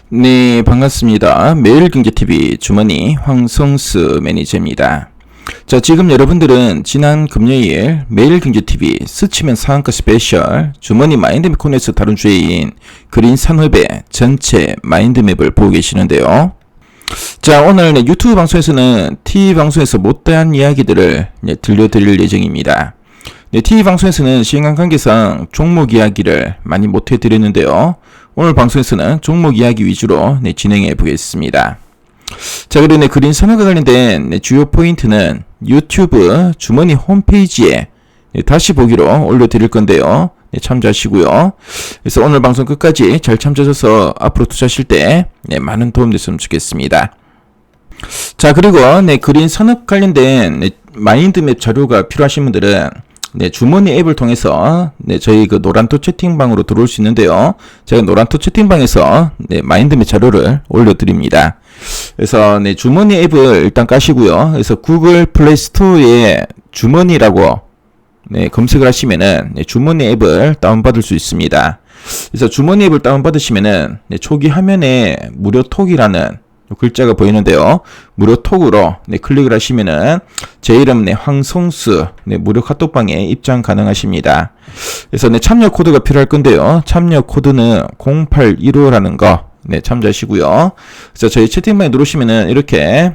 네, 반갑습니다. 매일경제TV 주머니 황성수 매니저입니다. 자, 지금 여러분들은 지난 금요일 매일경제TV 스치면 상한가 스페셜 주머니 마인드맵 코너에서 다룬 주제인 그린산업의 전체 마인드맵을 보고 계시는데요. 자, 오늘 유튜브 방송에서는 TV 방송에서 못다한 이야기들을 들려드릴 예정입니다. TV 방송에서는 시간 관계상 종목 이야기를 많이 못해드렸는데요. 오늘 방송에서는 종목 이야기 위주로 진행해 보겠습니다. 자, 그리고 그린산업과 관련된 주요 포인트는 유튜브 주머니 홈페이지에 다시 보기로 올려드릴 건데요. 참조하시고요. 그래서 오늘 방송 끝까지 잘 참조하셔서 앞으로 투자하실 때 많은 도움 됐으면 좋겠습니다. 자, 그리고 그린산업 관련된 마인드맵 자료가 필요하신 분들은 주머니 앱을 통해서 저희 노란토 채팅방으로 들어올 수 있는데요. 제가 노란토 채팅방에서 마인드맵 자료를 올려드립니다. 그래서 주머니 앱을 일단 까시고요. 그래서 구글 플레이 스토어에 주머니라고 검색을 하시면은 주머니 앱을 다운받을 수 있습니다. 그래서 주머니 앱을 다운받으시면은 초기 화면에 무료 톡이라는 글자가 보이는데요. 무료 톡으로 클릭을 하시면은 제 이름 황성수 무료 카톡방에 입장 가능하십니다. 그래서 참여 코드가 필요할 건데요. 참여 코드는 0815라는 거 참조하시고요. 그래서 저희 채팅방에 누르시면은 이렇게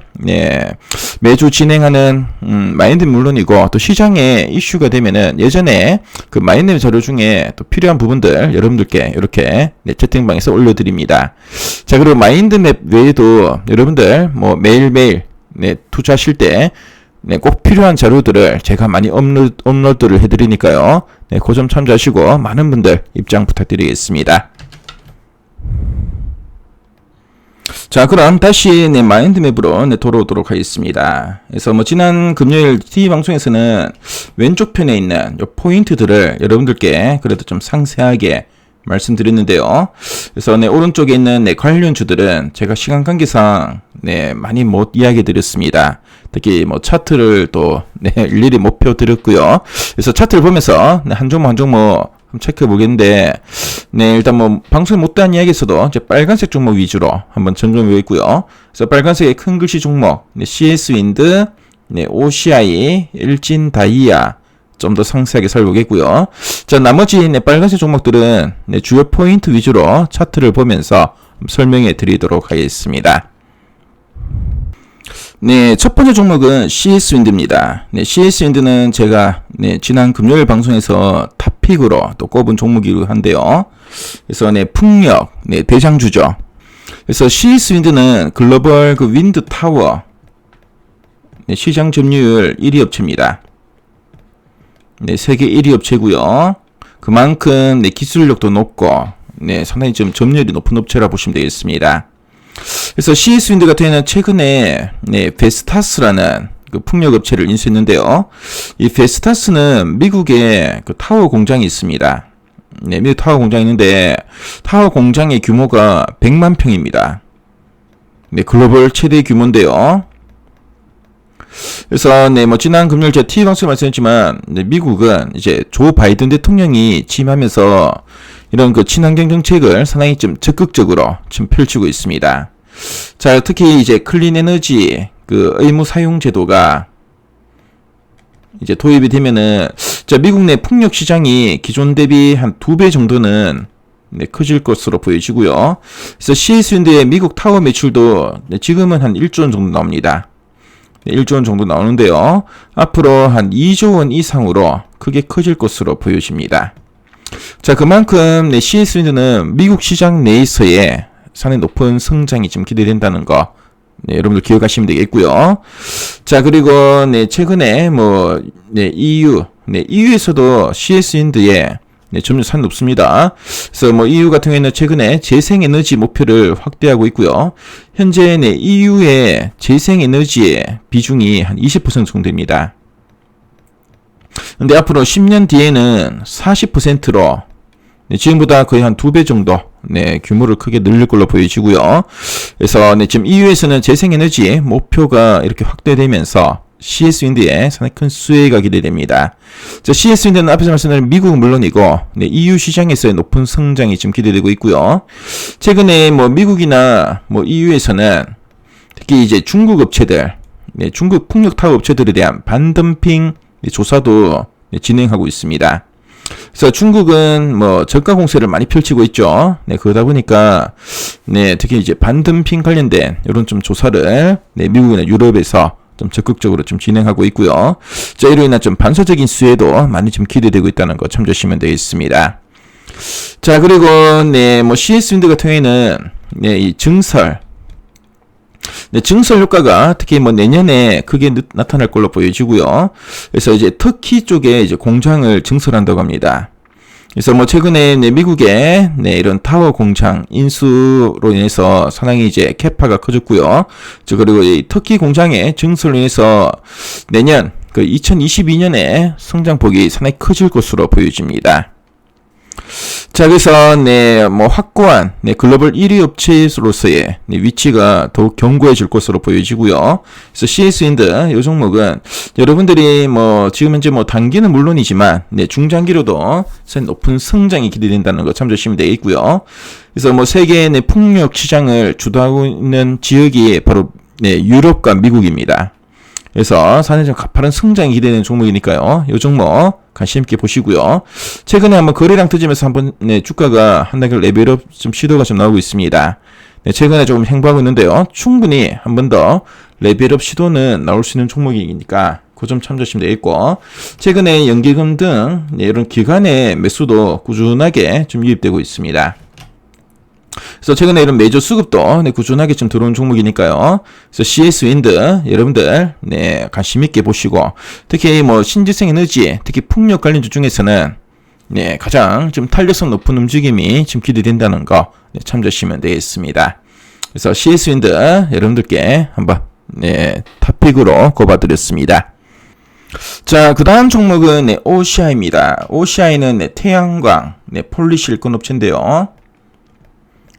매주 진행하는 마인드 물론이고 또 시장에 이슈가 되면은 예전에 그 마인드 자료 중에 또 필요한 부분들 여러분들께 이렇게 채팅방에서 올려드립니다. 자, 그리고 마인드맵 외에도 여러분들 뭐 매일매일 투자하실 때 꼭 필요한 자료들을 제가 많이 업로드를 해드리니까요. 그 점 참조하시고 많은 분들 입장 부탁드리겠습니다. 자, 그럼 다시 마인드맵으로 돌아오도록 하겠습니다. 그래서 지난 금요일 TV 방송에서는 왼쪽 편에 있는 요 포인트들을 여러분들께 그래도 좀 상세하게 말씀드렸는데요. 그래서 오른쪽에 있는 관련주들은 제가 시간 관계상 많이 못 이야기 드렸습니다. 특히 차트를 또 일일이 못 펴드렸고요. 그래서 차트를 보면서 한 종목 한 종목 체크해 보겠는데, 일단 방송에 못다한 이야기에서도 이제 빨간색 종목 위주로 한번 점검해 보겠고요. 그래서 빨간색의 큰 글씨 종목, CS 윈드, OCI, 일진 다이아, 좀 더 상세하게 살펴보겠고요. 자, 나머지 빨간색 종목들은 주요 포인트 위주로 차트를 보면서 설명해 드리도록 하겠습니다. 첫 번째 종목은 CS 윈드입니다. CS 윈드는 제가 지난 금요일 방송에서 탑픽으로 또 꼽은 종목이기도 한데요. 그래서 풍력 대장주죠. 그래서 CS 윈드는 글로벌 윈드 타워 시장 점유율 1위 업체입니다. 세계 1위 업체고요. 그만큼 기술력도 높고 상당히 좀 점유율이 높은 업체라 보시면 되겠습니다. 그래서 CS 윈드 같은 경우는 최근에 베스타스라는 풍력 업체를 인수했는데요. 이 베스타스는 미국의 타워 공장이 있습니다. 미국 타워 공장이 있는데 타워 공장의 규모가 100만 평입니다. 글로벌 최대 규모인데요. 그래서 지난 금요일 제가 TV 방송에 말씀했지만 미국은 이제 조 바이든 대통령이 취임하면서 이런 친환경 정책을 상당히 좀 적극적으로 좀 펼치고 있습니다. 자, 특히 이제 클린 에너지 의무 사용 제도가 이제 도입이 되면은 미국 내 풍력 시장이 기존 대비 한 2배 정도는 커질 것으로 보여지고요. 그래서 CS 윈드의 미국 타워 매출도 지금은 한 1조 원 정도 나옵니다. 1조 원 정도 나오는데요. 앞으로 한 2조 원 이상으로 크게 커질 것으로 보여집니다. 자, 그만큼 CS 윈드는 미국 시장 내에서의 상당히 높은 성장이 좀 기대된다는 거 여러분들 기억하시면 되겠고요. 자, 그리고 최근에 EU에서도 CS 윈드에 점유율 상당히 높습니다. 그래서 EU 같은 경우에는 최근에 재생에너지 목표를 확대하고 있고요. 현재 EU의 재생에너지의 비중이 한 20% 정도 됩니다. 근데 앞으로 10년 뒤에는 40%로 지금보다 거의 한 2배 정도 규모를 크게 늘릴 걸로 보여지고요. 그래서 지금 EU에서는 재생에너지 목표가 이렇게 확대되면서 CS 윈드에 상당히 큰 수혜가 기대됩니다. 자, CS 윈드는 앞에서 말씀드린 미국은 물론이고, 네, EU 시장에서의 높은 성장이 지금 기대되고 있고요. 최근에 뭐 미국이나 뭐 EU에서는 특히 이제 중국 업체들, 네, 중국 풍력 타워 업체들에 대한 반덤핑 조사도 진행하고 있습니다. 그래서 중국은 뭐 저가 공세를 많이 펼치고 있죠. 네, 그러다 보니까 네, 특히 이제 반덤핑 관련된 이런 좀 조사를 네, 미국이나 유럽에서 좀 적극적으로 좀 진행하고 있고요. 자, 이로 인한 좀 반사적인 수혜도 많이 좀 기대되고 있다는 거 참조하시면 되겠습니다. 자, 그리고 네, 뭐 CS 윈드 같은 경우에는 네, 이 증설 효과가 특히 뭐 내년에 크게 나타날 걸로 보여지고요. 그래서 이제 터키 쪽에 이제 공장을 증설한다고 합니다. 그래서 뭐 최근에 네, 미국의 네, 이런 타워 공장 인수로 인해서 상당히 이제 캐파가 커졌고요. 그리고 이 터키 공장의 증설로 인해서 내년 그 2022년에 성장폭이 상당히 커질 것으로 보여집니다. 자, 그래서 네, 뭐 확고한 네, 글로벌 1위 업체로서의 네, 위치가 더욱 견고해질 것으로 보여지고요. 그래서 CS 윈드 이 종목은 여러분들이 뭐 지금 현재 뭐 단기는 물론이지만 네, 중장기로도 높은 성장이 기대된다는 거 참조하시면 되겠고요. 그래서 뭐 세계 내 풍력 시장을 주도하고 있는 지역이 바로 네, 유럽과 미국입니다. 그래서 상당히 좀 가파른 성장이 기대되는 종목이니까요. 이 종목 관심 있게 보시고요. 최근에 한번 거래량 터지면서 한번 네, 주가가 한 단계 레벨업 좀 시도가 좀 나오고 있습니다. 네, 최근에 조금 횡보하고 있는데요. 충분히 한 번 더 레벨업 시도는 나올 수 있는 종목이니까 그 점 참조하시면 되겠고, 최근에 연기금 등 네, 이런 기관의 매수도 꾸준하게 좀 유입되고 있습니다. 그래서 최근에 이런 메이저 수급도 네, 꾸준하게 좀 들어온 종목이니까요. 그래서 CS 윈드 여러분들 네, 관심 있게 보시고, 특히 뭐 신재생 에너지, 특히 풍력 관련주 중에서는 네, 가장 좀 탄력성 높은 움직임이 지금 기대된다는 거 네, 참조하시면 되겠습니다. 그래서 CS 윈드 여러분들께 한번 네, 탑픽으로 꼽아드렸습니다. 자, 그 다음 종목은 네, OCI입니다. OCI는 네, 태양광, 네, 폴리실리콘 업체인데요.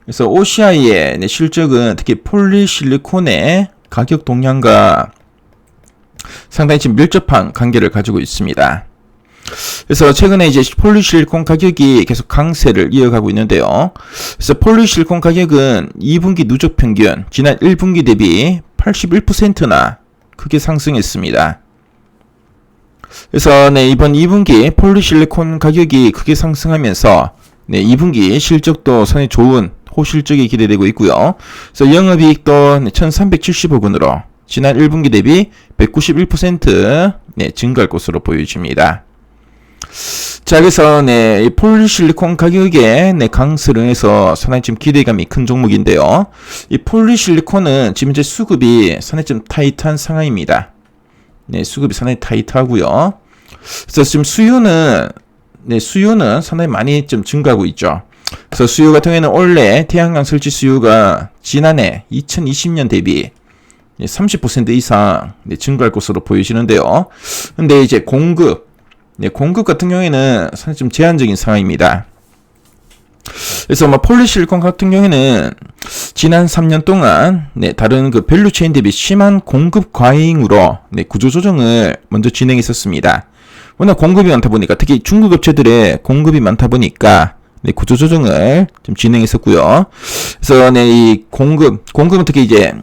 그래서 OCI의 네, 실적은 특히 폴리실리콘의 가격 동향과 상당히 지금 밀접한 관계를 가지고 있습니다. 그래서 최근에 이제 폴리실리콘 가격이 계속 강세를 이어가고 있는데요. 그래서 폴리실리콘 가격은 2분기 누적 평균 지난 1분기 대비 81%나 크게 상승했습니다. 그래서 네, 이번 2분기 폴리실리콘 가격이 크게 상승하면서 네, 2분기 실적도 상당히 좋은 호실적이 기대되고 있고요. 그래서 영업이익도 1,370억 원으로 지난 1분기 대비 191% 네, 증가할 것으로 보여집니다. 자, 그래서 네, 이 폴리실리콘 가격의 네, 강세로 해서 상당히 지금 기대감이 큰 종목인데요. 이 폴리실리콘은 지금 이제 수급이 상당히 좀 타이트한 상황입니다. 네, 수급이 상당히 타이트하고요. 그래서 지금 수요는 상당히 많이 좀 증가하고 있죠. 그래서 수요 같은 경우에는 원래 태양광 설치 수요가 지난해 2020년 대비 30% 이상 증가할 것으로 보이시는데요. 근데 이제 공급 같은 경우에는 상당히 좀 제한적인 상황입니다. 그래서 뭐 폴리실리콘 같은 경우에는 지난 3년 동안 다른 그 밸류체인 대비 심한 공급 과잉으로 구조조정을 먼저 진행했었습니다. 워낙 공급이 많다 보니까, 특히 중국 업체들의 공급이 많다 보니까 구조조정을 좀 진행했었고요. 그래서 이 공급은 특히 이제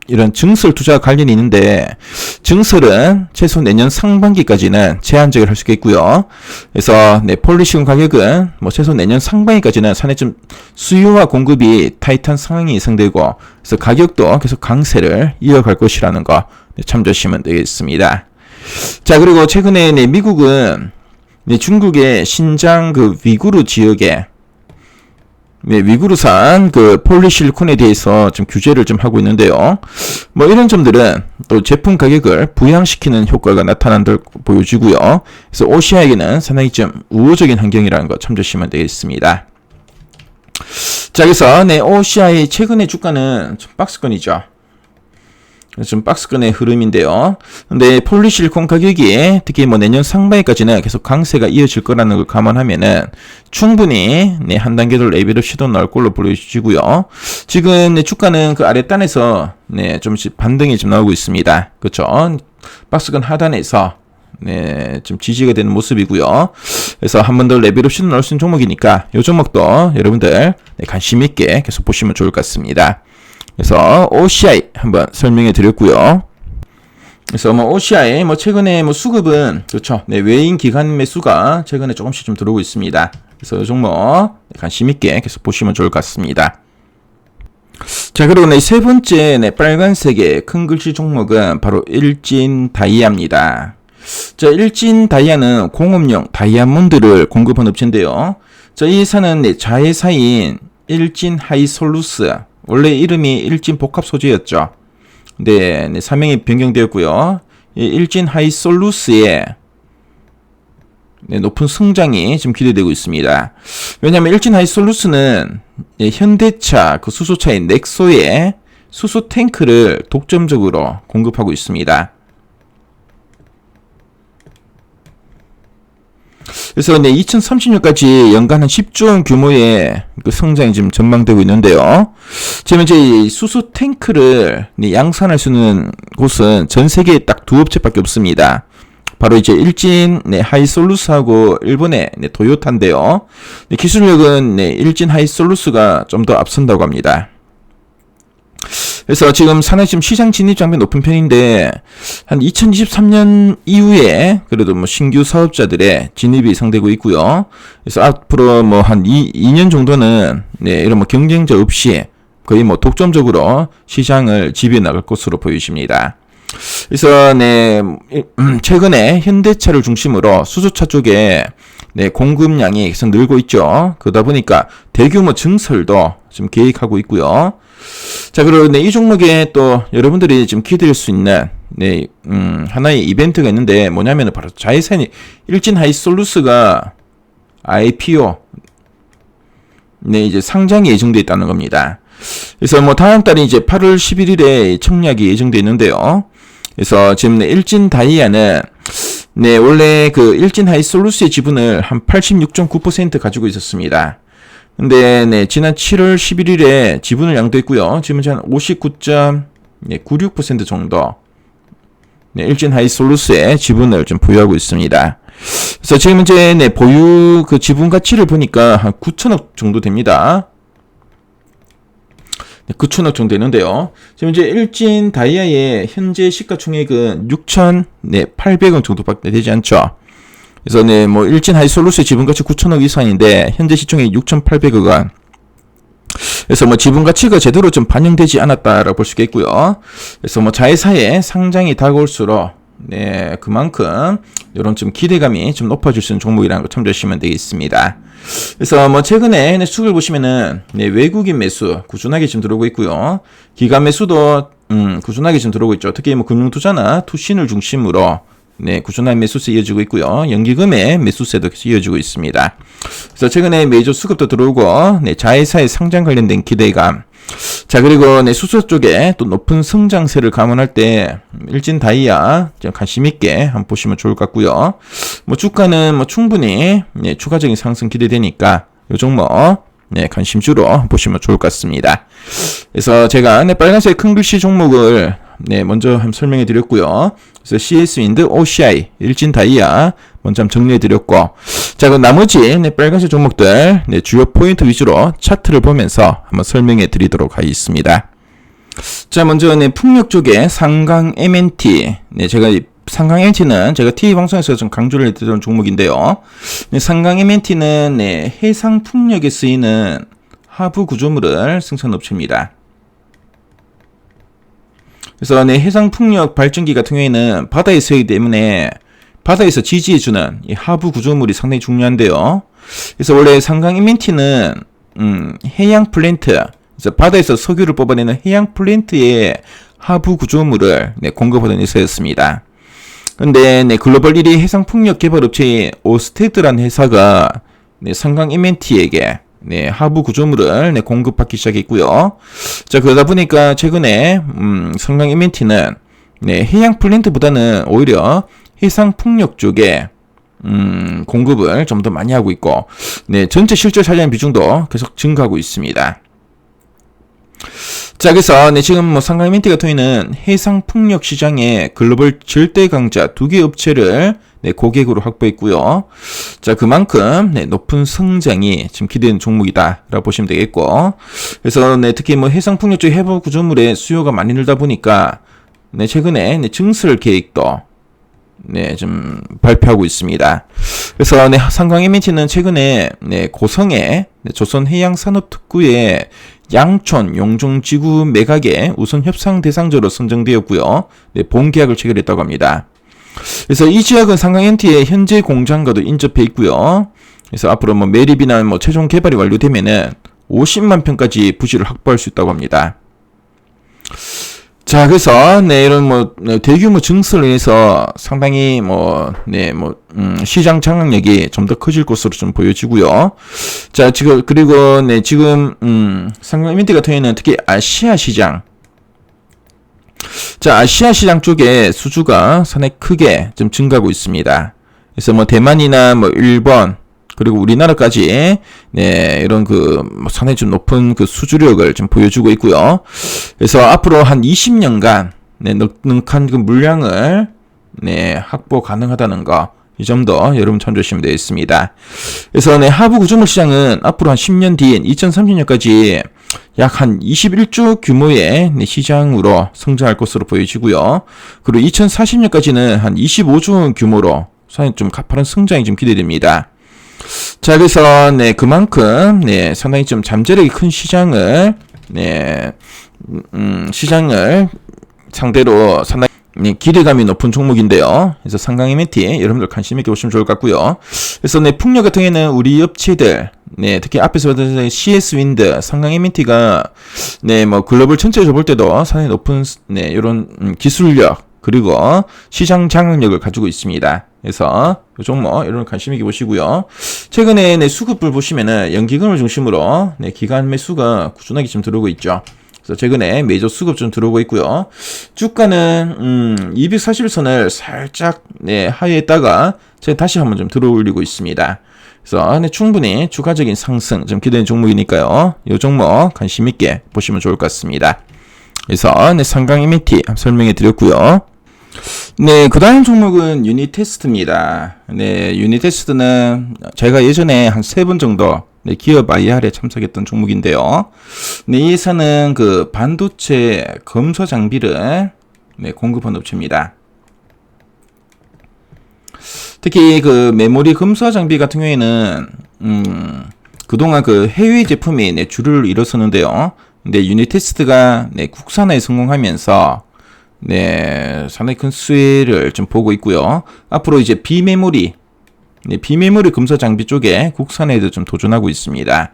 이런 증설 투자 관련이 있는데, 증설은 최소 내년 상반기까지는 제한적으로 할 수 있겠고요. 그래서 폴리실리콘 가격은 뭐 최소 내년 상반기까지는 상당히 좀 수요와 공급이 타이트한 상황이 예상되고, 그래서 가격도 계속 강세를 이어갈 것이라는 거 참조하시면 되겠습니다. 자, 그리고 최근에 미국은 중국의 신장 그 위구르 지역에 위구르산 그 폴리실리콘에 대해서 좀 규제를 좀 하고 있는데요. 뭐 이런 점들은 또 제품 가격을 부양시키는 효과가 나타난다고 보여지고요. 그래서 OCI에게는 상당히 좀 우호적인 환경이라는 거 참조하시면 되겠습니다. 자, 그래서 OCI 최근의 주가는 좀 박스권이죠. 좀 박스권의 흐름인데요. 근데 폴리실리콘 가격이 특히 뭐 내년 상반기까지는 계속 강세가 이어질 거라는 걸 감안하면은 충분히 한 단계 더 레벨업 시도 나올 걸로 보여지고요. 지금 주가는 그 아랫단에서 좀씩 반등이 좀 나오고 있습니다. 그렇죠? 박스권 하단에서 네, 좀 지지가 되는 모습이고요. 그래서 한 번 더 레벨옵션을 넣을 수 있는 종목이니까 이 종목도 여러분들 네, 관심 있게 계속 보시면 좋을 것 같습니다. 그래서 OCI 한번 설명해 드렸고요. 그래서 OCI 최근에 수급은 그렇죠. 네, 외인 기관 매수가 최근에 조금씩 좀 들어오고 있습니다. 그래서 이 종목 관심 있게 계속 보시면 좋을 것 같습니다. 자, 그리고 네, 세 번째 네, 빨간색의 큰 글씨 종목은 바로 일진 다이아입니다. 자, 일진 다이아는 공업용 다이아몬드를 공급한 업체인데요. 자, 이 회사는 네, 자회사인 일진 하이솔루스, 원래 이름이 일진 복합 소재였죠. 네, 사명이 변경되었고요. 이 일진 하이솔루스의 네, 높은 성장이 지금 기대되고 있습니다. 왜냐하면 일진 하이솔루스는 네, 현대차 그 수소차인 넥소의 수소 탱크를 독점적으로 공급하고 있습니다. 그래서 네, 2030년까지 연간 한 10조 원 규모의 그 성장이 지금 전망되고 있는데요. 지금 이제 이 수소 탱크를 네, 양산할 수 있는 곳은 전 세계에 딱 두 업체밖에 없습니다. 바로 이제 일진 네, 하이솔루스하고 일본의 네, 도요타인데요. 네, 기술력은 네, 일진 하이솔루스가 좀 더 앞선다고 합니다. 그래서 지금 상당히 지금 시장 진입 장벽이 높은 편인데 한 2023년 이후에 그래도 신규 사업자들의 진입이 예상되고 있고요. 그래서 앞으로 한 2년 정도는 네, 이런 경쟁자 없이 거의 독점적으로 시장을 지배해 나갈 것으로 보여집니다. 그래서 네, 최근에 현대차를 중심으로 수소차 쪽에 네, 공급량이 계속 늘고 있죠. 그러다 보니까 대규모 증설도 지금 계획하고 있고요. 자, 그리고 네, 이 종목에 또 여러분들이 지금 기대할 수 있는 네, 하나의 이벤트가 있는데 뭐냐면은 바로 자회사인 일진 하이솔루스가 IPO 네, 이제 상장이 예정되어 있다는 겁니다. 그래서 다음 달에 이제 8월 11일에 청약이 예정되어 있는데요. 그래서 지금 네, 일진 다이아는 네, 원래 그 일진 하이솔루스의 지분을 한 86.9% 가지고 있었습니다. 근데 네, 지난 7월 11일에 지분을 양도했고요. 지금 한 59.96% 정도 네, 일진 하이솔루스의 지분을 좀 보유하고 있습니다. 그래서 지금 이제 네, 보유 그 지분 가치를 보니까 한 9천억 정도 됩니다. 네, 9천억 정도 되는데요. 지금 이제 일진 다이아의 현재 시가총액은 6,800원 정도밖에 되지 않죠. 그래서 네, 일진 하이솔루스의 지분가치 9천억 이상인데 현재 시총이 6,800억 원. 그래서 지분가치가 제대로 좀 반영되지 않았다라고 볼 수 있겠고요. 그래서 자회사의 상장이 다가올수록 네, 그만큼 이런 좀 기대감이 좀 높아질 수 있는 종목이라는 거 참조하시면 되겠습니다. 그래서 최근에 네, 수급을 보시면은 네, 외국인 매수 꾸준하게 지금 들어오고 있고요. 기관 매수도 꾸준하게 지금 들어오고 있죠. 특히 금융투자나 투신을 중심으로 네, 꾸준한 매수세 이어지고 있고요. 연기금의 매수세도 계속 이어지고 있습니다. 그래서 최근에 메이저 수급도 들어오고, 네, 자회사의 상장 관련된 기대감. 자, 그리고 네, 수소 쪽에 또 높은 성장세를 감안할 때, 일진 다이아, 관심 있게 한번 보시면 좋을 것 같고요. 주가는 충분히, 네, 추가적인 상승 기대되니까, 요 종목, 네, 관심주로 보시면 좋을 것 같습니다. 그래서 제가 네, 빨간색 큰 글씨 종목을 네, 먼저 한번 설명해 드렸고요. 그래서 CS윈드, OCI, 일진 다이아 먼저 한번 정리해 드렸고, 자, 그럼 나머지 네, 빨간색 종목들 네, 주요 포인트 위주로 차트를 보면서 한번 설명해 드리도록 하겠습니다. 자, 먼저 네, 풍력 쪽에 상강 MNT, 네, 제가 상강 MNT는 제가 TV 방송에서 좀 강조를 해드렸던 종목인데요. 네, 상강 MNT는 네, 해상 풍력에 쓰이는 하부 구조물을 생산한 업체입니다. 그래서 네, 해상 풍력 발전기 같은 경우에는 바다에 쓰이기 때문에 바다에서 지지해주는 이 하부 구조물이 상당히 중요한데요. 그래서 원래 상강 MNT는 해양 플랜트, 그래서 바다에서 석유를 뽑아내는 해양 플랜트의 하부 구조물을 네, 공급하던 회사였습니다. 근데 네, 글로벌 1위 해상 풍력 개발 업체인 오스테드라는 회사가 네, 상강 MNT에게 네, 하부 구조물을 네, 공급받기 시작했고요. 자, 그러다 보니까 최근에 상강 MNT는 네, 해양 플랜트보다는 오히려 해상 풍력 쪽에 공급을 좀 더 많이 하고 있고, 네, 전체 실적 차지하는 비중도 계속 증가하고 있습니다. 자, 그래서 네, 지금 뭐 상강 이벤트 같은 경우에는 해상 풍력 시장의 글로벌 절대 강자 2개 업체를 네, 고객으로 확보했고요. 자, 그만큼 네, 높은 성장이 지금 기대되는 종목이다라고 보시면 되겠고, 그래서 네, 특히 뭐 해상 풍력 쪽 해부 구조물의 수요가 많이 늘다 보니까 네, 최근에 네, 증설 계획도 네, 좀 발표하고 있습니다. 그래서 네, 상강 이벤트는 최근에 네, 고성의 네, 조선해양산업특구의 양촌 용종지구 매각에 우선 협상 대상자로 선정되었고요. 네, 본계약을 체결했다고 합니다. 그래서 이 지역은 상강엔티의 현재 공장과도 인접해 있고요. 그래서 앞으로 뭐 매립이나 뭐 최종 개발이 완료되면은 50만 평까지 부지를 확보할 수 있다고 합니다. 자, 그래서 네, 이런 뭐 대규모 증설을 위해서 상당히 시장 장악력이 좀 더 커질 것으로 좀 보여지고요. 자, 지금 그리고 네, 지금 상강 이벤트 같은 경우에는 특히 아시아 시장, 자, 아시아 시장 쪽에 수주가 상당히 크게 좀 증가하고 있습니다. 그래서 뭐 대만이나 뭐 일본 그리고 우리나라까지 네, 이런 상당히 좀 높은 그 수주력을 좀 보여주고 있고요. 그래서 앞으로 한 20년간 네, 넉넉한 그 물량을 네, 확보 가능하다는 거, 이 점도 여러분 참조하시면 되겠습니다. 그래서 네, 하부 구조물 시장은 앞으로 한 10년 뒤인 2030년까지 약 한 21조 규모의 네, 시장으로 성장할 것으로 보여지고요. 그리고 2040년까지는 한 25조 규모로 상당히 좀 가파른 성장이 좀 기대됩니다. 자, 그래서 네, 그만큼 네, 상당히 좀 잠재력이 큰 시장을 네, 시장을 상대로 상당히 네, 기대감이 높은 종목인데요. 그래서 상강 이벤트 여러분들 관심 있게 보시면 좋을 것 같고요. 그래서 네, 풍력 같은 경우에는 우리 업체들 네, 특히 앞에서 봤던 CS 윈드, 상강 이벤트가 네, 뭐 글로벌 전체에서 볼 때도 상당히 높은 네, 이런 기술력 그리고 시장 장악력을 가지고 있습니다. 그래서 이 종목 여러분 관심 있게 보시고요. 최근에 네, 수급을 보시면은 연기금을 중심으로 네, 기간 매수가 꾸준하게 좀 들어오고 있죠. 그래서 최근에 메이저 수급 좀 들어오고 있고요. 주가는 240일선을 살짝 네, 하회했다가 제가 다시 한번 좀 들어올리고 있습니다. 그래서 네, 충분히 추가적인 상승 좀 기대되는 종목이니까요. 이 종목 관심 있게 보시면 좋을 것 같습니다. 그래서 네, 상강 이벤트 설명해 드렸고요. 네, 그 다음 종목은 유니테스트입니다. 네, 유니테스트는 제가 예전에 한 3번 정도 네, 기업 IR에 참석했던 종목인데요. 네, 이 회사는 그 반도체 검사 장비를 네, 공급한 업체입니다. 특히 그 메모리 검사 장비 같은 경우에는 그동안 그 해외 제품이 네, 주를 이뤘었는데요. 근데 유니테스트가 네, 국산화에 성공하면서 네, 상당히 큰 수혜를 좀 보고 있고요. 앞으로 이제 비메모리 검사 장비 쪽에 국산화에도 좀 도전하고 있습니다.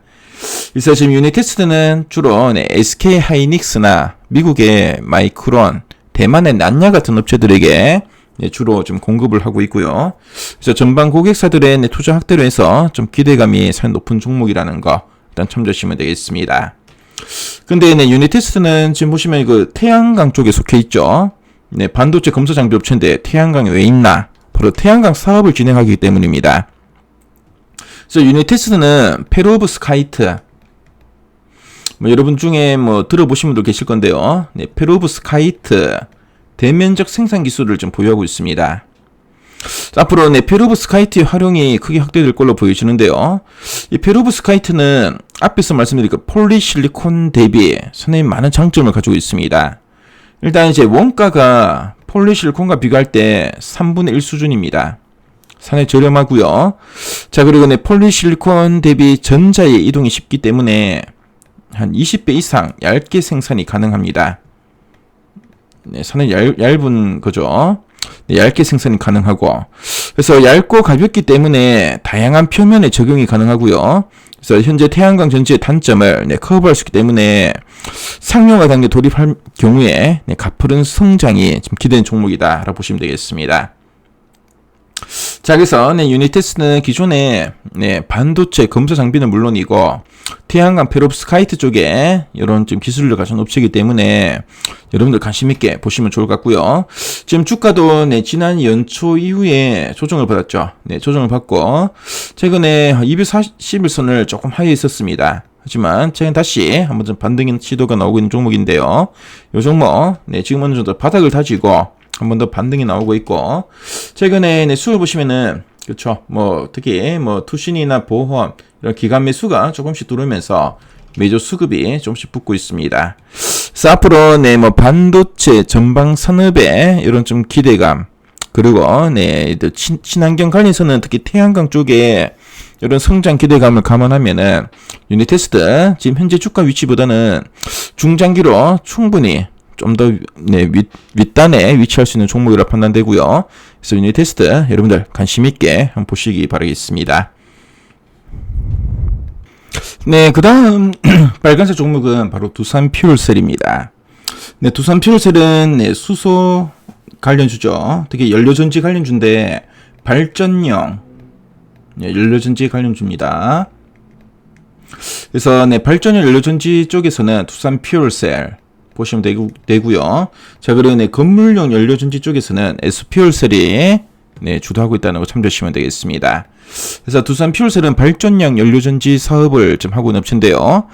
그래서 지금 유니테스트는 주로 네, SK 하이닉스나 미국의 마이크론, 대만의 난야 같은 업체들에게 네, 주로 좀 공급을 하고 있고요. 그래서 전방 고객사들의 네, 투자 확대로 해서 좀 기대감이 상당히 높은 종목이라는 거 일단 참조하시면 되겠습니다. 근데 네, 유니테스트는 지금 보시면 그 태양광 쪽에 속해 있죠. 네, 반도체 검사 장비 업체인데 태양광이 왜 있나? 바로 태양광 사업을 진행하기 때문입니다. 그래서 유니테스트는 페로브스카이트, 뭐 여러분 중에 뭐 들어보신 분도 계실 건데요. 네, 페로브스카이트 대면적 생산 기술을 좀 보유하고 있습니다. 앞으로 네, 페로브스카이트의 활용이 크게 확대될 걸로 보여지는데요. 이 페로브스카이트는 앞에서 말씀드린 그 폴리실리콘 대비 상당히 많은 장점을 가지고 있습니다. 일단 이제 원가가 폴리실리콘과 비교할 때 3분의 1 수준입니다. 상당히 저렴하고요. 자, 그리고 네, 폴리실리콘 대비 전자의 이동이 쉽기 때문에 한 20배 이상 얇게 생산이 가능합니다. 네, 상당히 얇은 거죠. 네, 얇게 생산이 가능하고, 그래서 얇고 가볍기 때문에 다양한 표면에 적용이 가능하고요. 그래서 현재 태양광 전지의 단점을 네, 커버할 수 있기 때문에 상용화 단계 돌입할 경우에 네, 가파른 성장이 좀 기대되는 종목이다라고 보시면 되겠습니다. 자, 그래서 네, 유니테스트는 기존에 네, 반도체 검사 장비는 물론이고 태양광 페롭스카이트 쪽에 이런 좀 기술을 가진 업체이기 때문에 여러분들 관심 있게 보시면 좋을 것 같고요. 지금 주가도 네, 지난 연초 이후에 조정을 받았죠. 네, 조정을 받고 최근에 240일선을 조금 하회했었습니다. 하지만 최근 다시 한번 좀 반등의 시도가 나오고 있는 종목인데요. 이 종목, 네, 지금 어느 정도 바닥을 다지고 한 번 더 반등이 나오고 있고, 최근에 네, 수를 보시면은, 그쵸, 뭐, 특히 뭐, 투신이나 보험, 이런 기관 매수가 조금씩 들어오면서 매조 수급이 조금씩 붙고 있습니다. 그래서 앞으로, 네, 뭐, 반도체 전방 산업에 이런 좀 기대감, 그리고, 네, 친환경 관련해서는 특히 태양광 쪽에 이런 성장 기대감을 감안하면은, 유니테스트, 지금 현재 주가 위치보다는 중장기로 충분히 좀 더, 네, 윗단에 위치할 수 있는 종목이라 판단되고요. 그래서 유니테스트 여러분들 관심 있게 한번 보시기 바라겠습니다. 네, 그 다음 빨간색 종목은 바로 두산퓨얼셀입니다. 네, 두산퓨얼셀은 네, 수소 관련주죠. 특히 연료전지 관련주인데 발전용 네, 연료전지 관련주입니다. 그래서 네, 발전용 연료전지 쪽에서는 두산퓨얼셀 보시면 되고요. 자, 그리고 네, 건물용 연료전지 쪽에서는 S퓨얼셀이 네, 주도하고 있다는 거 참조하시면 되겠습니다. 그래서 두산퓨얼셀은 발전용 연료전지 사업을 좀 하고 있는 업체인데요.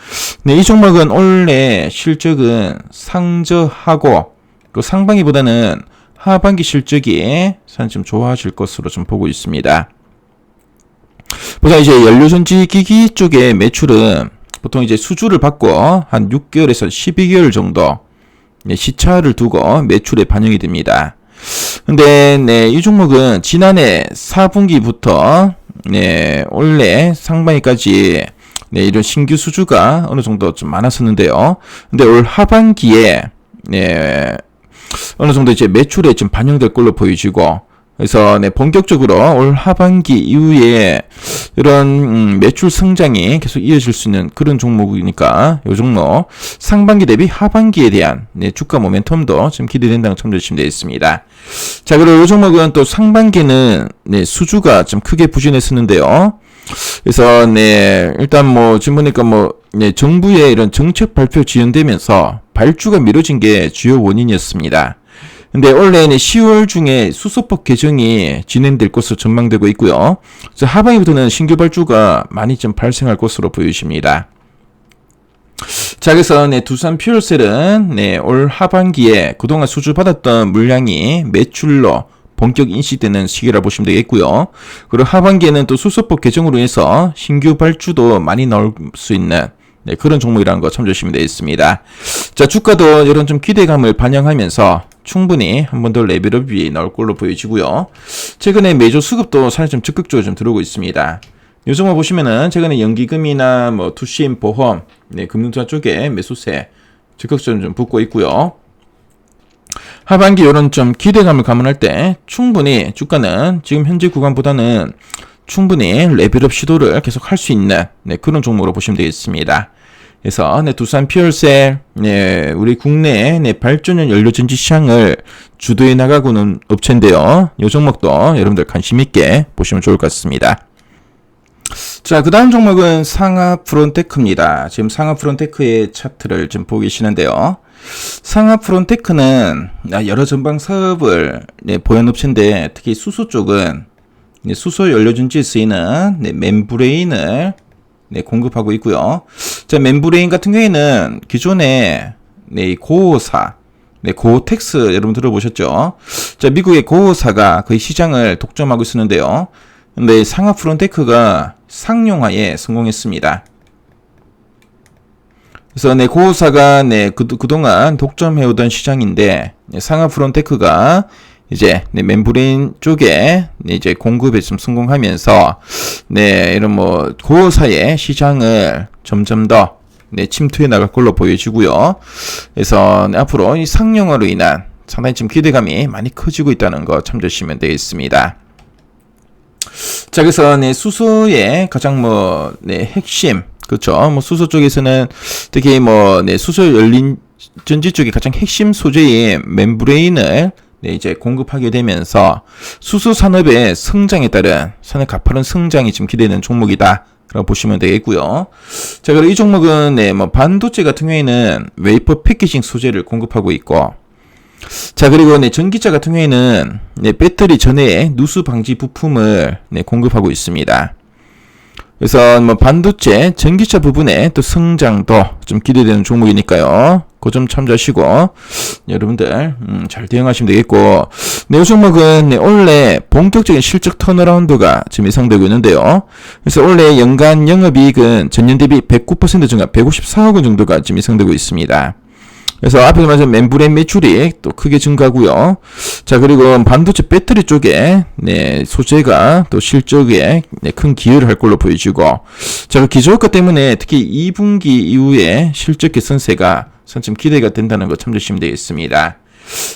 네, 이 종목은 올해 실적은 상저하고 그 상반기보다는 하반기 실적이 사실 좀 좋아질 것으로 좀 보고 있습니다. 보다 이제 연료전지 기기 쪽의 매출은 보통 이제 수주를 받고 한 6개월에서 12개월 정도 시차를 두고 매출에 반영이 됩니다. 근데 네, 이 종목은 지난해 4분기부터 네, 올해 상반기까지 네, 이런 신규 수주가 어느 정도 좀 많았었는데요. 근데 올 하반기에 네, 어느 정도 이제 매출에 좀 반영될 걸로 보여지고, 그래서 네, 본격적으로 올 하반기 이후에 이런 매출 성장이 계속 이어질 수 있는 그런 종목이니까 이 종목 상반기 대비 하반기에 대한 네, 주가 모멘텀도 좀 기대된다는 점 참조하시면 되겠습니다. 자, 그리고 이 종목은 또 상반기는 네, 수주가 좀 크게 부진했었는데요. 그래서 네, 일단 뭐 지금 보니까 뭐 네, 정부의 이런 정책 발표 지연되면서 발주가 미뤄진 게 주요 원인이었습니다. 근데 원래 10월 중에 수소법 개정이 진행될 것으로 전망되고 있고요. 그래서 하반기부터는 신규 발주가 많이 좀 발생할 것으로 보여집니다. 자, 그래서 네, 두산퓨얼셀은 네, 올 하반기에 그동안 수주받았던 물량이 매출로 본격 인식되는 시기라 보시면 되겠고요. 그리고 하반기에는 또 수소법 개정으로 해서 신규 발주도 많이 나올 수 있는 네, 그런 종목이라는 거 참조하시면 되겠습니다. 자, 주가도 이런 좀 기대감을 반영하면서 충분히 한 번 더 레벨업이 나올 걸로 보여지고요. 최근에 매조 수급도 사실 좀 적극적으로 좀 들어오고 있습니다. 이 종목 보시면은 최근에 연기금이나 뭐 투신 보험, 네, 금융투자 쪽에 매수세 적극적으로 좀 붙고 있고요. 하반기 이런 좀 기대감을 감안할 때 충분히 주가는 지금 현재 구간보다는 충분히 레벨업 시도를 계속 할 수 있는 네, 그런 종목으로 보시면 되겠습니다. 그래서 네, 두산퓨얼셀 네, 우리 국내 네, 발전용 연료전지 시장을 주도해 나가고 있는 업체인데요. 이 종목도 여러분들 관심 있게 보시면 좋을 것 같습니다. 자, 그 다음 종목은 상하프론테크입니다. 지금 상하프론테크의 차트를 좀 보고 계시는데요. 상하프론테크는 여러 전방 사업을 네, 보유한 업체인데 특히 수소 쪽은 네, 수소 연료전지에 쓰이는 네, 멤브레인을 네, 공급하고 있고요. 자, 멤브레인 같은 경우에는 기존에 네, 고사, 네, 고텍스 여러분 들어보셨죠? 자, 미국의 고사가 거의 시장을 독점하고 있었는데요. 근데 상하프론테크가 상용화에 성공했습니다. 그래서 네, 고사가 네, 그동안 독점해오던 시장인데 네, 상하프론테크가 이제 네, 멤브레인 쪽에 네, 이제 공급에 좀 성공하면서 네, 이런 뭐 고사의 시장을 점점 더 네, 침투해 나갈 걸로 보여지고요. 그래서 네, 앞으로 이 상용화로 인한 상당히 좀 기대감이 많이 커지고 있다는 거 참조하시면 되겠습니다. 자, 그래서 네, 수소의 가장 뭐 네, 핵심, 그렇죠? 뭐 수소 쪽에서는 특히 뭐 네, 수소 연료전지 쪽의 가장 핵심 소재인 멤브레인을 네, 이제 공급하게 되면서 수소 산업의 성장에 따른 산업 가파른 성장이 지금 기대되는 종목이다. 라고 보시면 되겠고요. 자, 그리고 이 종목은 네, 뭐 반도체 같은 경우에는 웨이퍼 패키징 소재를 공급하고 있고, 자, 그리고 네, 전기차 같은 경우에는 네, 배터리 전해의 누수 방지 부품을 네, 공급하고 있습니다. 그래서 뭐 반도체, 전기차 부분에 또 성장도 좀 기대되는 종목이니까요. 그 점 참조하시고 여러분들 잘 대응하시면 되겠고, 네, 이 종목은 네, 원래 본격적인 실적 턴어라운드가 지금 예상되고 있는데요. 그래서 원래 연간 영업이익은 전년 대비 109% 증가 154억 원 정도가 지금 예상되고 있습니다. 그래서 앞에서 말한 멤브레인 매출이 또 크게 증가하고요. 자, 그리고 반도체 배터리 쪽에 네, 소재가 또 실적에 네, 큰 기여를 할 걸로 보여지고, 자, 그 기저효과 때문에 특히 2분기 이후에 실적 개선세가 좀 기대가 된다는 거 참조하시면 되겠습니다.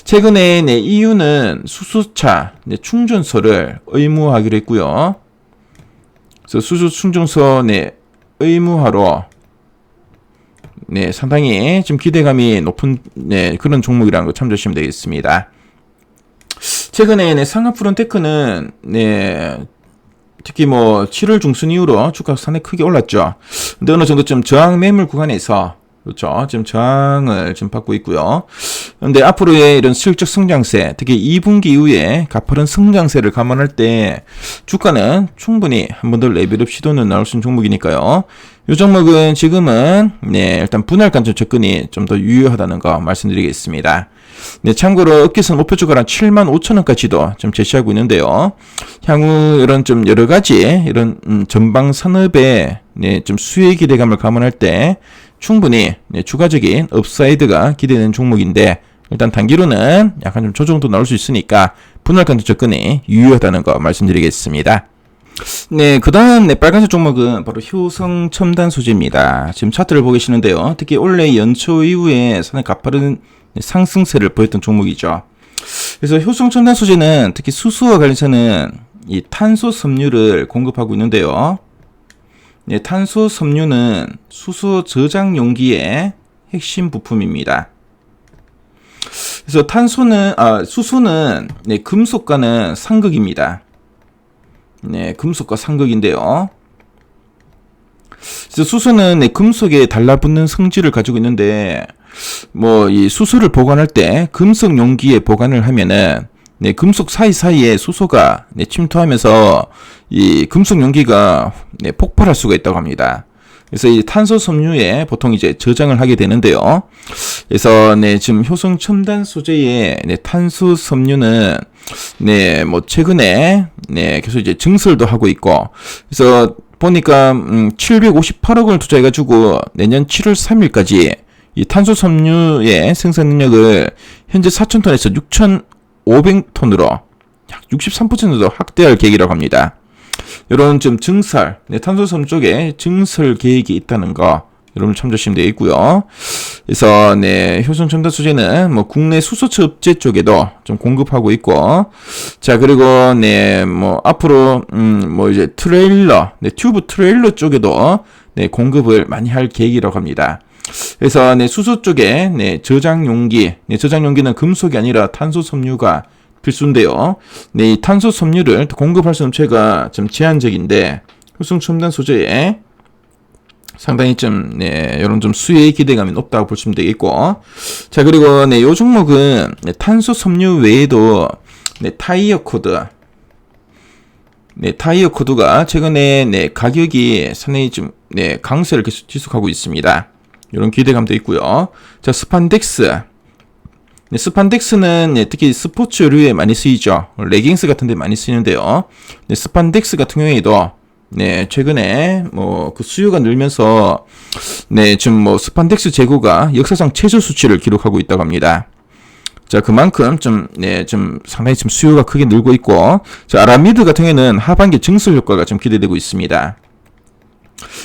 최근에 네, EU는 수소차 네, 충전소를 의무화하기로 했고요. 그래서 수소 충전소 네, 의무화로 네, 상당히 지금 기대감이 높은 네, 그런 종목이라는 거 참조하시면 되겠습니다. 최근에 네, 상하프론테크는 네, 특히 뭐 7월 중순 이후로 주가가 상당히 크게 올랐죠. 근데 어느 정도 좀 저항 매물 구간에서 그렇죠. 지금 저항을 지금 받고 있고요. 그런데 앞으로의 이런 실적 성장세, 특히 2분기 이후에 가파른 성장세를 감안할 때 주가는 충분히 한 번 더 레벨업 시도는 나올 수 있는 종목이니까요. 이 종목은 지금은 네, 일단 분할 관점 접근이 좀 더 유효하다는 거 말씀드리겠습니다. 네, 참고로 업계선 목표 주가는 75,000원까지도 좀 제시하고 있는데요. 향후 이런 좀 여러 가지 이런 전방 산업의 네, 좀 수혜 기대감을 감안할 때 충분히 네, 추가적인 업사이드가 기대되는 종목인데, 일단 단기로는 약간 좀 조정도 나올 수 있으니까 분할 관점 접근이 유효하다는 거 말씀드리겠습니다. 네, 그 다음 네, 빨간색 종목은 바로 효성 첨단 소재입니다. 지금 차트를 보고 계시는데요. 특히 올해 연초 이후에 상당히 가파른 상승세를 보였던 종목이죠. 그래서 효성 첨단 소재는 특히 수소와 관련해서는 이 탄소 섬유를 공급하고 있는데요. 네, 탄소 섬유는 수소 저장 용기의 핵심 부품입니다. 그래서 수소는 네, 금속과는 상극입니다. 네, 금속과 상극인데요. 그래서 수소는 네, 금속에 달라붙는 성질을 가지고 있는데, 뭐 이 수소를 보관할 때 금속 용기에 보관을 하면은 네, 금속 사이사이에 수소가 네, 침투하면서 이 금속 용기가 네, 폭발할 수가 있다고 합니다. 그래서 이 탄소 섬유에 보통 이제 저장을 하게 되는데요. 그래서 네, 지금 효성 첨단 소재의 네, 탄소 섬유는 네, 뭐 최근에 네, 계속 이제 증설도 하고 있고, 그래서 보니까 758억 원을 투자해가지고 내년 7월 3일까지 이 탄소 섬유의 생산 능력을 현재 4,000톤에서 6,500톤으로 약 63%도 확대할 계획이라고 합니다. 이런 좀 증설, 네, 탄소 섬유 쪽에 증설 계획이 있다는 거 여러분 참조하시면 되겠고요. 그래서 네, 효성 첨단 소재는 뭐 국내 수소차 업체 쪽에도 좀 공급하고 있고, 자, 그리고 네, 뭐 앞으로 뭐 이제 트레일러, 네, 튜브 트레일러 쪽에도 네, 공급을 많이 할 계획이라고 합니다. 그래서 네, 수소 쪽에 네, 저장 용기, 네, 저장 용기는 금속이 아니라 탄소 섬유가 필수인데요. 네, 이 탄소 섬유를 공급할 수 있는 업체가 좀 제한적인데 효성 첨단 소재에 상당히 좀 네, 이런 좀 수혜의 기대감이 높다고 보시면 되겠고, 자, 그리고 네, 요 종목은 네, 탄소 섬유 외에도 네, 타이어 코드, 네, 타이어 코드가 최근에 네, 가격이 상당히 좀 네, 강세를 계속 지속하고 있습니다. 이런 기대감도 있고요. 자, 스판덱스. 네, 스판덱스는 네, 특히 스포츠류에 많이 쓰이죠. 레깅스 같은 데 많이 쓰이는데요. 네, 스판덱스 같은 경우에도 네, 최근에 뭐 그 수요가 늘면서 네, 지금 뭐 스판덱스 재고가 역사상 최저 수치를 기록하고 있다고 합니다. 자, 그만큼 좀 네, 좀 상당히 지금 수요가 크게 늘고 있고, 자, 아라미드 같은 경우에는 하반기 증설 효과가 좀 기대되고 있습니다.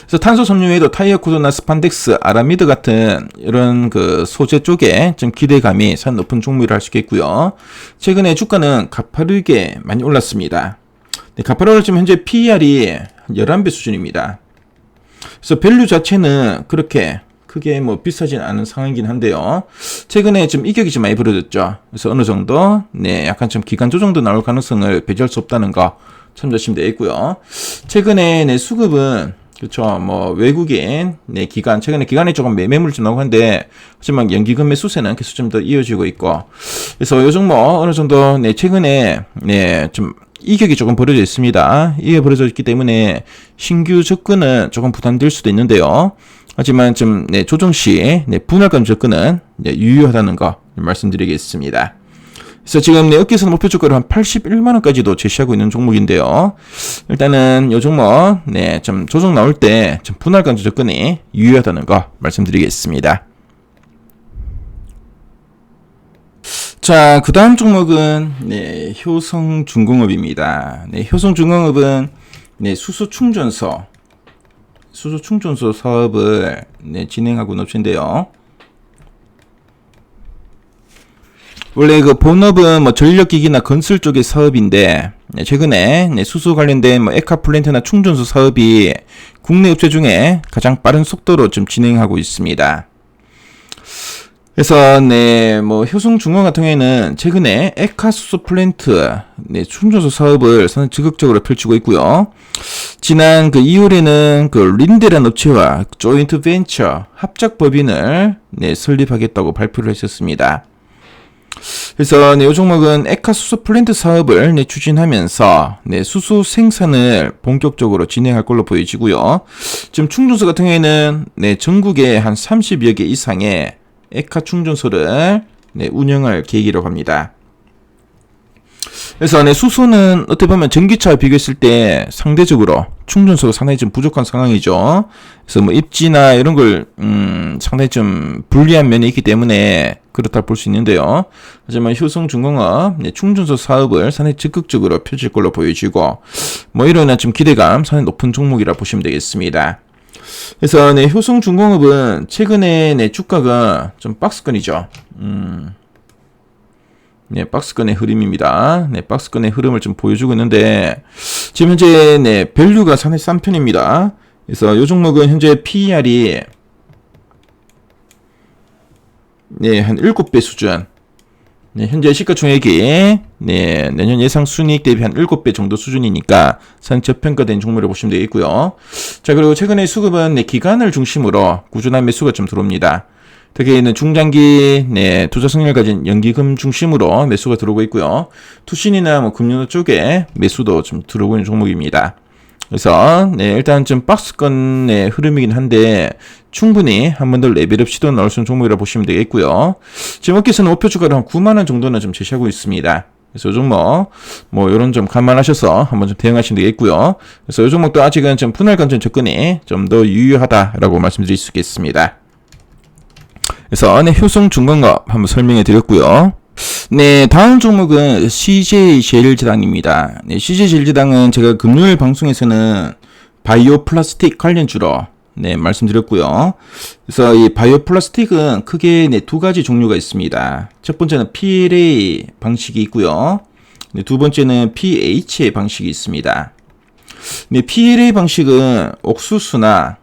그래서 탄소 섬유 외에도 타이어 코드나 스판덱스, 아라미드 같은 이런 그 소재 쪽에 좀 기대감이 상 높은 종목이라 할 수 있겠고요. 최근에 주가는 가파르게 많이 올랐습니다. 네, 가파르게 지금 현재 PER이 11배 수준입니다. 그래서 밸류 자체는 그렇게 크게 뭐 비싸진 않은 상황이긴 한데요. 최근에 좀 이격이 좀 많이 벌어졌죠. 그래서 어느 정도 네, 약간 좀 기간 조정도 나올 가능성을 배제할 수 없다는 거 참조하시면 되겠고요. 최근에 네, 수급은 그렇죠. 뭐 외국인 네, 기관 최근에 기관에 조금 매매물 좀 나오고 한데, 하지만 연기금 매수세는 계속 좀 더 이어지고 있고, 그래서 요 종목 어느 정도 네, 최근에 네, 좀 이격이 조금 벌어져 있습니다. 이게 벌어져 있기 때문에 신규 접근은 조금 부담될 수도 있는데요. 하지만 좀 조정 시 분할감 접근은 유효하다는 거 말씀드리겠습니다. 그래서 지금 어깨선 목표 주가를 한 81만원까지도 제시하고 있는 종목인데요. 일단은 이 종목 좀 조정 나올 때 좀 분할감 접근이 유효하다는 거 말씀드리겠습니다. 자, 그 다음 종목은 효성중공업입니다. 효성중공업은 수소충전소 사업을 진행하고 있는 업체인데요. 원래 그 본업은 뭐 전력기기나 건설 쪽의 사업인데 최근에 수소 관련된 뭐 에카 플랜트나 충전소 사업이 국내 업체 중에 가장 빠른 속도로 좀 진행하고 있습니다. 그래서 뭐 효성중공업 같은 경우에는 최근에 에카 수소 플랜트 충전소 사업을 상당히 적극적으로 펼치고 있고요. 지난 그 2월에는 그 린데라는 업체와 조인트 벤처 합작 법인을 설립하겠다고 발표를 했었습니다. 그래서 이 종목은 에카 수소 플랜트 사업을 추진하면서 수소 생산을 본격적으로 진행할 걸로 보여지고요. 지금 충전소 같은 경우에는 전국에 한 30여 개 이상의 에카 충전소를 운영할 계획이라고 합니다. 그래서 수소는 어떻게 보면 전기차와 비교했을 때 상대적으로 충전소가 상당히 좀 부족한 상황이죠. 그래서 뭐 입지나 이런 걸 상당히 좀 불리한 면이 있기 때문에 그렇다 볼 수 있는데요. 하지만 효성중공업 충전소 사업을 상당히 적극적으로 펼칠 걸로 보여지고 뭐 이런 좀 기대감 상당히 높은 종목이라 보시면 되겠습니다. 그래서 효성중공업은 최근에 주가가 좀 박스권이죠. 박스권의 흐름입니다. 박스권의 흐름을 좀 보여주고 있는데 지금 현재 밸류가 상당히 싼 편입니다. 그래서 이 종목은 현재 PER이 한 7배 수준. 현재 시가총액이 내년 예상 순이익 대비 한 7배 정도 수준이니까 상당히 저평가된 종목으로 보시면 되겠고요. 자, 그리고 최근에 수급은 기간을 중심으로 꾸준한 매수가 좀 들어옵니다. 특히 중장기 투자 성향을 가진 연기금 중심으로 매수가 들어오고 있고요. 투신이나 뭐 금융 쪽에 매수도 좀 들어오고 있는 종목입니다. 그래서 일단 좀 박스권의 흐름이긴 한데 충분히 한 번 더 레벨업 시도 나올 수 있는 종목이라 보시면 되겠고요. 지금 업계에서는 목표 주가를 한 9만원 정도는 좀 제시하고 있습니다. 그래서 이 종목 뭐 이런 점 감안하셔서 한번 좀 대응하시면 되겠고요. 그래서 이 종목도 아직은 좀 분할관점 접근이 좀 더 유효하다라고 말씀드릴 수 있겠습니다. 그래서 효성중공업 한번 설명해 드렸고요. 다음 종목은 CJ제일제당입니다. CJ제일제당은 제가 금요일 방송에서는 바이오 플라스틱 관련주로 말씀드렸고요. 그래서 이 바이오 플라스틱은 크게 두 가지 종류가 있습니다. 첫 번째는 PLA 방식이 있고요. 두 번째는 PHA 방식이 있습니다. PLA 방식은 옥수수나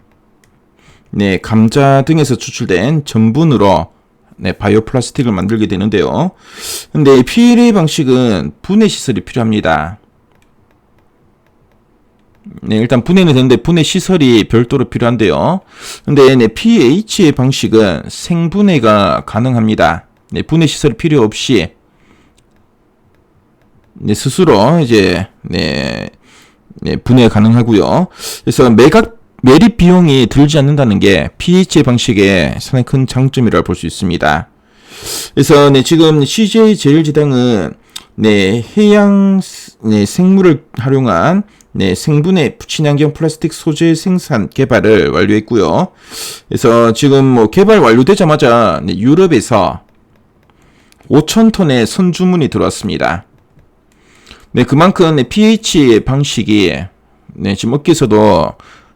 감자 등에서 추출된 전분으로 바이오 플라스틱을 만들게 되는데요. 근데 PLA 방식은 분해 시설이 필요합니다. 일단 분해는 되는데 분해 시설이 별도로 필요한데요. 근데 PHA 방식은 생분해가 가능합니다. 분해 시설이 필요 없이 스스로 이제 분해가 가능하고요. 그래서 매립 비용이 들지 않는다는 게 PHA 방식의 상당히 큰 장점이라고 볼 수 있습니다. 그래서 지금 CJ제일제당은 해양 생물을 활용한 생분해 친환경 플라스틱 소재 생산 개발을 완료했고요. 그래서 지금 뭐 개발 완료되자마자 유럽에서 5,000톤의 선주문이 들어왔습니다. 그만큼 PHA 방식이 지금 업계에서도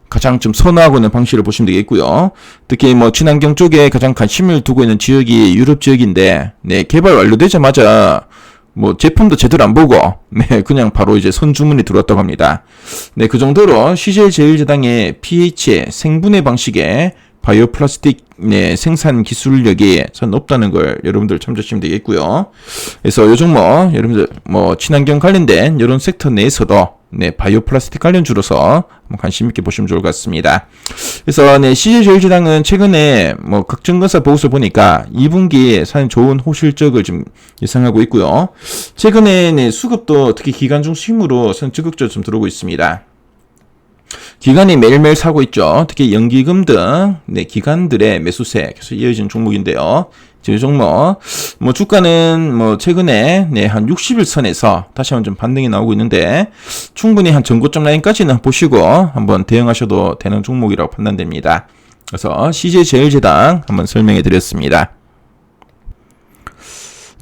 가장 좀 선호하고 있는 방식을 보시면 되겠고요. 특히 뭐 친환경 쪽에 가장 관심을 두고 있는 지역이 유럽 지역인데, 개발 완료되자마자 뭐 제품도 제대로 안 보고, 그냥 바로 이제 선주문이 들어왔다고 합니다. 그 정도로 CJ제일제당의 PH의 생분해 방식의 바이오 플라스틱 생산 기술력이 참 높다는 걸 여러분들 참조하시면 되겠고요. 그래서 요 종목 여러분들 뭐 친환경 관련된 이런 섹터 내에서도 네, 바이오 플라스틱 관련주로서 관심 있게 보시면 좋을 것 같습니다. 그래서 네, CJ제일제당은 최근에 뭐 각증권사 보고서 보니까 2분기에 사실 좋은 호실적을 좀 예상하고 있고요. 최근에 네, 수급도 특히 기관 중심으로 적극적으로 좀 들어오고 있습니다. 기관이 매일매일 사고 있죠. 특히 연기금 등 네, 기관들의 매수세 계속 이어지는 종목인데요. 이 종목 뭐 주가는 뭐 최근에 네, 한 60일 선에서 다시 한번 좀 반등이 나오고 있는데 충분히 한 전고점 라인까지는 보시고 한번 대응하셔도 되는 종목이라고 판단됩니다. 그래서 CJ제일제당 한번 설명해 드렸습니다.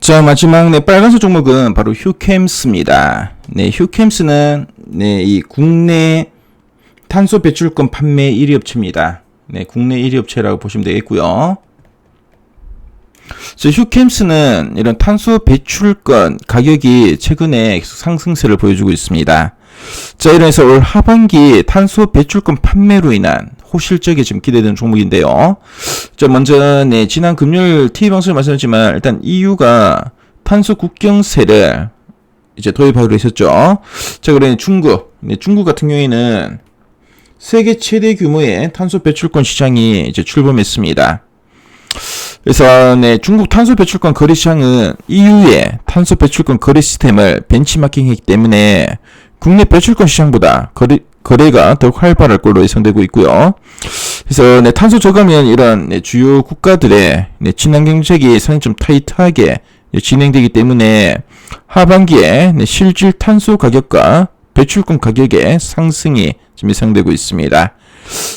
자, 마지막 네, 빨간색 종목은 바로 휴캠스입니다. 네, 휴캠스는 네, 이 국내 탄소 배출권 판매 1위 업체입니다. 네, 국내 1위 업체라고 보시면 되겠고요. 휴캠스는 이런 탄소 배출권 가격이 최근에 계속 상승세를 보여주고 있습니다. 자, 이래서 올 하반기 탄소 배출권 판매로 인한 호실적이 지금 기대되는 종목인데요. 자, 먼저 네, 지난 금요일 TV방송에 말씀드렸지만 일단 EU가 탄소 국경세를 이제 도입하기로 했었죠. 자, 그러니 중국 같은 경우에는 세계 최대 규모의 탄소 배출권 시장이 이제 출범했습니다. 그래서 네, 중국 탄소 배출권 거래 시장은 EU의 탄소 배출권 거래 시스템을 벤치마킹했기 때문에 국내 배출권 시장보다 거래가 더욱 활발할 걸로 예상되고 있고요. 그래서 네, 탄소 저감은 이런 네, 주요 국가들의 네, 친환경 정책이 상당히 좀 타이트하게 진행되기 때문에 하반기에 네, 실질 탄소 가격과 배출권 가격의 상승이 좀 예상되고 있습니다.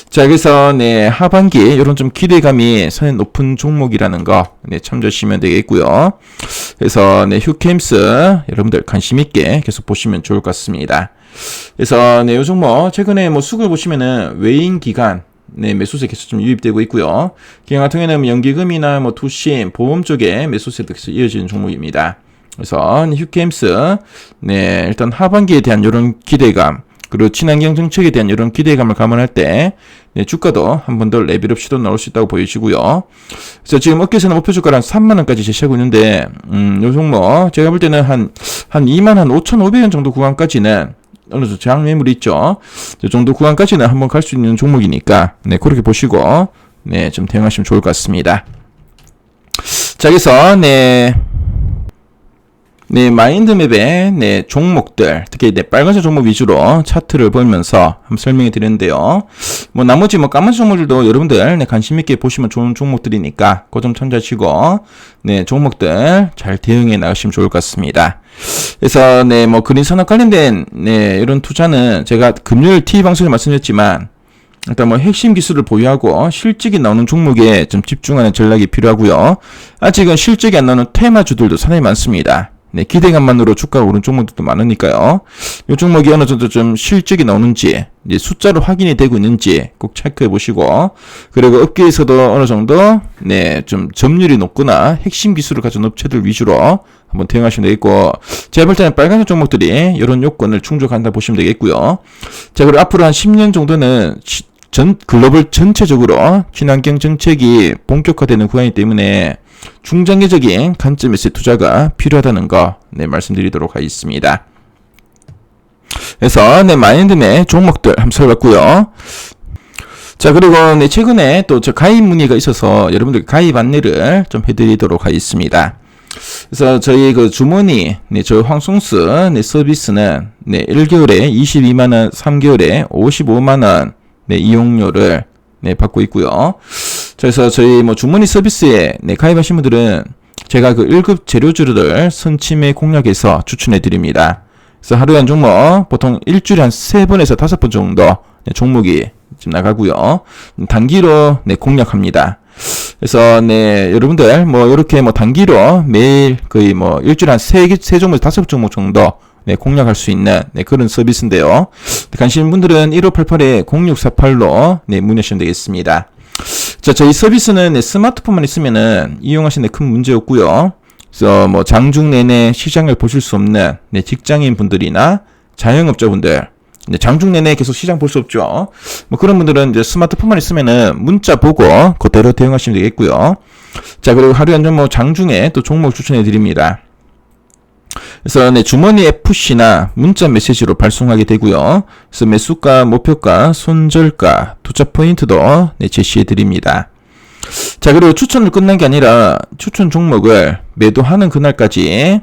자, 그래서 네, 하반기 이런 좀 기대감이 상당히 높은 종목이라는 거 네, 참조하시면 되겠고요. 그래서 네, 휴캠스 여러분들 관심 있게 계속 보시면 좋을 것 같습니다. 그래서 네, 요 종목 최근에 뭐 수급을 보시면은 외인 기관 네, 매수세 계속 좀 유입되고 있고요. 기관 같은 경우에는 연기금이나 뭐 투신, 보험 쪽에 매수세도 계속 이어지는 종목입니다. 그래서 휴캠스 네, 일단 하반기에 대한 이런 기대감 그리고 친환경 정책에 대한 이런 기대감을 감안할 때 네, 주가도 한 번 더 레벨업 시도 나올 수 있다고 보여지고요. 그래서 지금 업계에서는 목표 주가를 한 3만원까지 제시하고 있는데 요 종목 제가 볼 때는 한 25,500원 정도 구간까지는 어느 정도 저항 매물이 있죠. 이 정도 구간까지는 한번 갈 수 있는 종목이니까 네, 그렇게 보시고 네, 좀 대응하시면 좋을 것 같습니다. 자, 그래서 네, 마인드맵의 네, 종목들, 특히 네, 빨간색 종목 위주로 차트를 보면서 한번 설명해 드렸는데요. 뭐, 나머지 뭐, 까만색 종목들도 여러분들, 네, 관심 있게 보시면 좋은 종목들이니까, 그 점 참조하시고, 네, 종목들 잘 대응해 나가시면 좋을 것 같습니다. 그래서, 네, 뭐, 그린 산업 관련된, 네, 이런 투자는 제가 금요일 TV 방송에 말씀드렸지만, 일단 뭐 핵심 기술을 보유하고 실적이 나오는 종목에 좀 집중하는 전략이 필요하고요. 아직은 실적이 안 나오는 테마주들도 상당히 많습니다. 네, 기대감만으로 주가가 오른 종목들도 많으니까요. 이 종목이 어느 정도 좀 실적이 나오는지, 이제 숫자로 확인이 되고 있는지 꼭 체크해 보시고, 그리고 업계에서도 어느 정도, 네, 좀 점유율이 높거나 핵심 기술을 가진 업체들 위주로 한번 대응하시면 되겠고, 제가 볼 때는 빨간색 종목들이 이런 요건을 충족한다 보시면 되겠고요. 자, 그리고 앞으로 한 10년 정도는 글로벌 전체적으로 친환경 정책이 본격화되는 구간이기 때문에 중장기적인 관점에서의 투자가 필요하다는 거 네, 말씀드리도록 하겠습니다. 그래서 네, 마인드맵 종목들 한번 살펴봤고요. 자, 그리고 네, 최근에 또 저 가입 문의가 있어서 여러분들 가입 안내를 좀 해드리도록 하겠습니다. 그래서 저희 그 주머니 네, 저희 황송스 네, 서비스는 네, 1개월에 22만원, 3개월에 55만원 네, 이용료를 네, 받고 있고요. 그래서 저희 뭐 주머니 서비스에 네, 가입하신 분들은 제가 그 1급 재료주를 선침해 공략해서 추천해 드립니다. 그래서 하루에 한 종목 보통 일주일에 한 3번에서 5번 정도 네, 종목이 지금 나가고요. 단기로 네, 공략합니다. 그래서 네, 여러분들 뭐 이렇게 뭐 단기로 매일 거의 뭐 일주일에 한 3종목에서 5종목 정도 네, 공략할 수 있는 네, 그런 서비스인데요. 관심 있는 분들은 1588-0648로 네, 문의하시면 되겠습니다. 자, 저희 서비스는 네, 스마트폰만 있으면은 이용하시는 데 큰 문제 없고요. 그래서 뭐 장중 내내 시장을 보실 수 없는 네, 직장인 분들이나 자영업자분들, 네, 장중 내내 계속 시장 볼 수 없죠. 뭐 그런 분들은 이제 스마트폰만 있으면은 문자 보고 그대로 대응하시면 되겠고요. 자, 그리고 하루에 한 종목 장중에 또 종목 추천해 드립니다. 그래서 네, 주머니 FC나 문자 메시지로 발송하게 되고요. 그래서 매수가, 목표가, 손절가, 투자 포인트도 네, 제시해 드립니다. 자, 그리고 추천을 끝난 게 아니라 추천 종목을 매도하는 그날까지,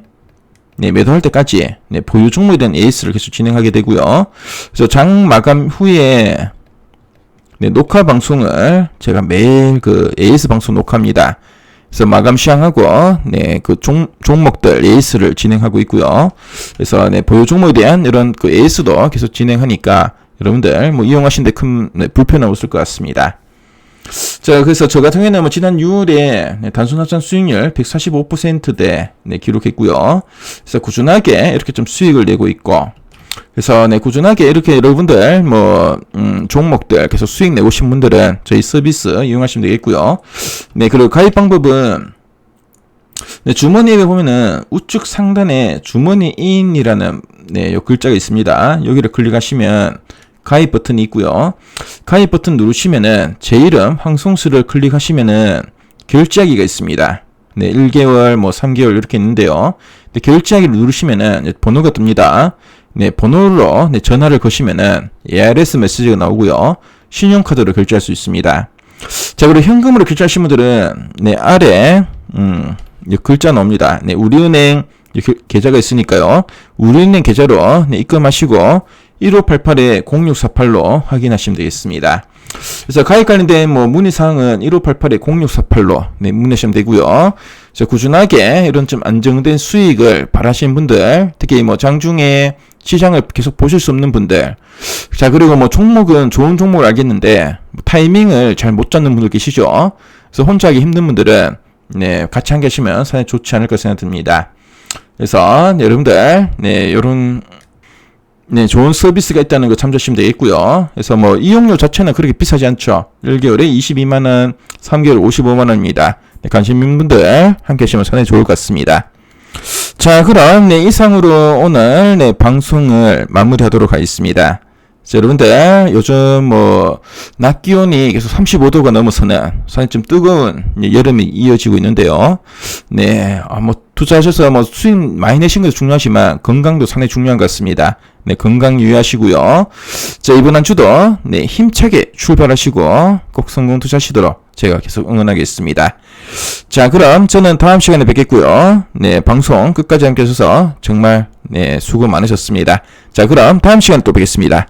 네, 매도할 때까지 네, 보유 종목에 대한 AS를 계속 진행하게 되고요. 그래서 장 마감 후에 네, 녹화 방송을 제가 매일 그 AS 방송 녹화합니다. 그래서 마감 시향하고 네, 그 종목들 AS를 진행하고 있고요. 그래서 네, 보유 종목에 대한 이런 그 AS도 계속 진행하니까 여러분들 뭐 이용하시는데 큰 네, 불편함 없을 것 같습니다. 자, 그래서 저 같은 경우에는 뭐 지난 6월에 네, 단순 합산 수익률 145%대 네, 기록했고요. 그래서 꾸준하게 이렇게 좀 수익을 내고 있고, 그래서 네, 꾸준하게 이렇게 여러분들 뭐 종목들 계속 수익 내고 싶은 분들은 저희 서비스 이용하시면 되겠고요. 네, 그리고 가입 방법은 네, 주머니에 보면은 우측 상단에 주머니인이라는 네, 요 글자가 있습니다. 여기를 클릭하시면 가입 버튼이 있고요. 가입 버튼 누르시면은 제 이름 황송수를 클릭하시면은 결제하기가 있습니다. 네, 1개월, 뭐 3개월 이렇게 있는데요. 네, 결제하기를 누르시면은 번호가 뜹니다. 네, 번호로 네, 전화를 거시면은 ARS 메시지가 나오고요. 신용카드로 결제할 수 있습니다. 자, 그리고 현금으로 결제하신 분들은 네, 아래 글자 나옵니다. 네, 우리은행 계좌가 있으니까요. 우리은행 계좌로 네, 입금하시고 1588-0648로 확인하시면 되겠습니다. 그래서 가입 관련된 뭐 문의사항은 1588-0648로 네, 문의하시면 되고요. 그래서 꾸준하게 이런 좀 안정된 수익을 바라시는 분들, 특히 뭐 장중에 시장을 계속 보실 수 없는 분들, 자, 그리고 뭐 종목은 좋은 종목을 알겠는데 뭐 타이밍을 잘 못 잡는 분들 계시죠. 그래서 혼자 하기 힘든 분들은 네, 같이 함께 하시면 상당히 좋지 않을까 생각됩니다. 그래서 네, 여러분들 네, 요런 네, 좋은 서비스가 있다는 거 참조하시면 되겠고요. 그래서 뭐 이용료 자체는 그렇게 비싸지 않죠. 1개월에 22만원, 3개월 55만원입니다. 네, 관심 있는 분들 함께 하시면 상당히 좋을 것 같습니다. 자, 그럼 네, 이상으로 오늘 네, 방송을 마무리하도록 하겠습니다. 자, 여러분들 요즘 뭐 낮 기온이 계속 35도가 넘어서는 상당히 좀 뜨거운 여름이 이어지고 있는데요. 네, 뭐 투자하셔서 뭐 수익 많이 내신 것도 중요하지만 건강도 상당히 중요한 것 같습니다. 네, 건강 유의하시고요. 자, 이번 한 주도 네, 힘차게 출발하시고 꼭 성공 투자하시도록 제가 계속 응원하겠습니다. 자, 그럼 저는 다음 시간에 뵙겠고요. 네, 방송 끝까지 함께 하셔서 정말 네, 수고 많으셨습니다. 자, 그럼 다음 시간에 또 뵙겠습니다.